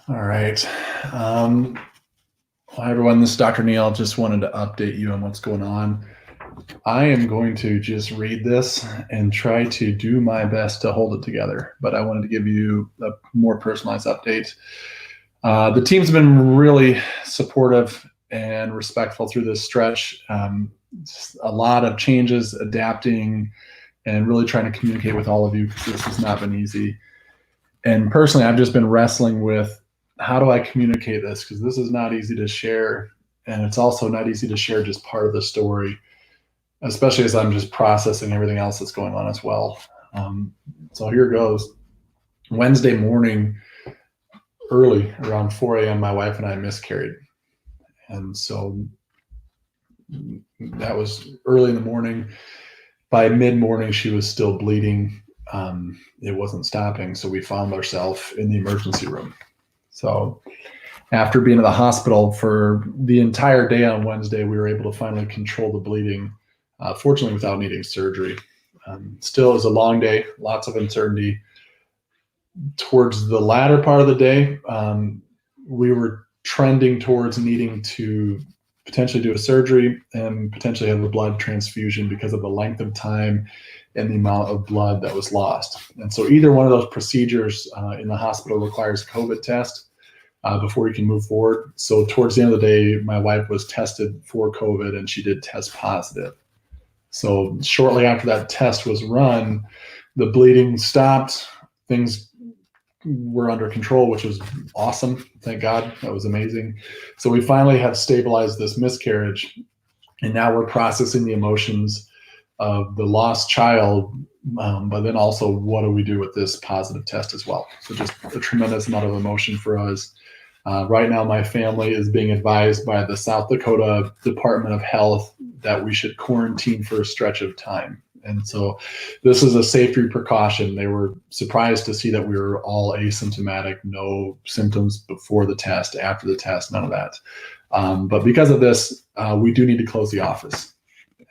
All right. Hi, everyone. This is Dr. Neal. Just wanted to update you on what's going on. I am going to just read this and try to do my best to hold it together, but I wanted to give you a more personalized update. The team's been really supportive and respectful through this stretch. Just a lot of changes, adapting, and really trying to communicate with all of you because this has not been easy. And personally, I've just been wrestling with how do I communicate this, because this is not easy to share, and it's also not easy to share just part of the story, especially as I'm just processing everything else that's going on as well. So here goes. Wednesday morning, early around 4 a.m., my wife and I miscarried, and so that was early in the morning. By mid-morning, she was still bleeding. It wasn't stopping, so we found ourselves in the emergency room. So after being in the hospital for the entire day on Wednesday, we were able to finally control the bleeding, fortunately without needing surgery. Still, it was a long day, lots of uncertainty. Towards the latter part of the day, we were trending towards needing to potentially do a surgery and potentially have a blood transfusion because of the length of time and the amount of blood that was lost. And so either one of those procedures in the hospital requires a COVID test before you can move forward. So towards the end of the day, my wife was tested for COVID and she did test positive. So shortly after that test was run, the bleeding stopped. Things were under control, which was awesome. Thank God. That was amazing. So we finally have stabilized this miscarriage, and now we're processing the emotions of the lost child, but then also what do we do with this positive test as well? So just a tremendous amount of emotion for us. Right now, my family is being advised by the South Dakota Department of Health that we should quarantine for a stretch of time. And so this is a safety precaution. They were surprised to see that we were all asymptomatic, no symptoms before the test, after the test, none of that. But because of this, we do need to close the office.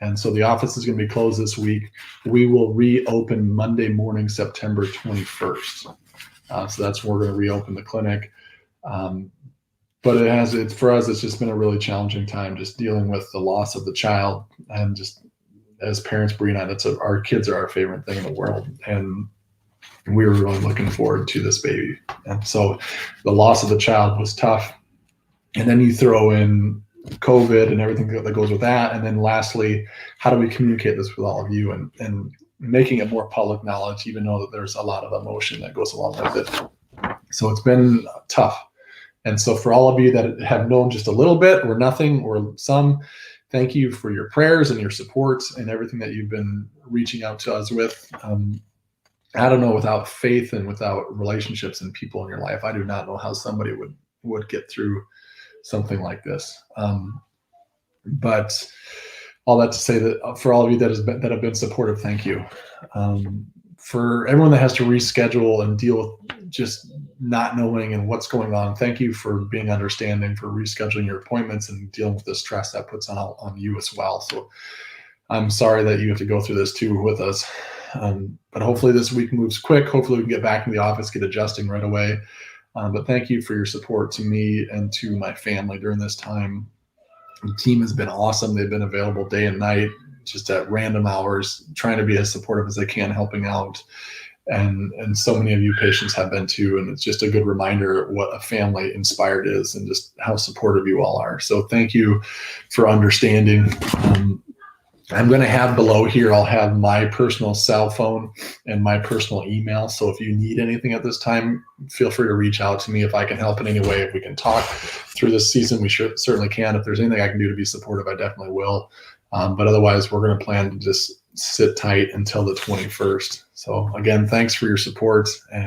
And so the office is going to be closed this week. We will reopen Monday morning, September 21st. So that's when we're going to reopen the clinic. But it's for us, it's just been a really challenging time, just dealing with the loss of the child, and just as parents, Bree and I, our kids are our favorite thing in the world. And we were really looking forward to this baby. And so the loss of the child was tough. And then you throw in COVID and everything that goes with that. And then lastly, how do we communicate this with all of you and making it more public knowledge, even though that there's a lot of emotion that goes along with it. So it's been tough. And so for all of you that have known just a little bit or nothing or some, thank you for your prayers and your support and everything that you've been reaching out to us with. I don't know, without faith and without relationships and people in your life, I do not know how somebody would get through something like this. But all that to say that for all of you that have been supportive, thank you. For everyone that has to reschedule and deal with just not knowing and what's going on, thank you for being understanding, for rescheduling your appointments and dealing with the stress that puts on you as well. So I'm sorry that you have to go through this too with us. But hopefully this week moves quick. Hopefully we can get back in the office, get adjusting right away. But thank you for your support to me and to my family during this time. The team has been awesome. They've been available day and night, just at random hours, trying to be as supportive as they can, helping out. And so many of you patients have been too. And it's just a good reminder what a family inspired is and just how supportive you all are. So thank you for understanding. I'm going to have below here, I'll have my personal cell phone and my personal email. So if you need anything at this time, feel free to reach out to me if I can help in any way. If we can talk through this season, we certainly can. If there's anything I can do to be supportive, I definitely will. But otherwise, we're going to plan to just sit tight until the 21st. So again, thanks for your support, and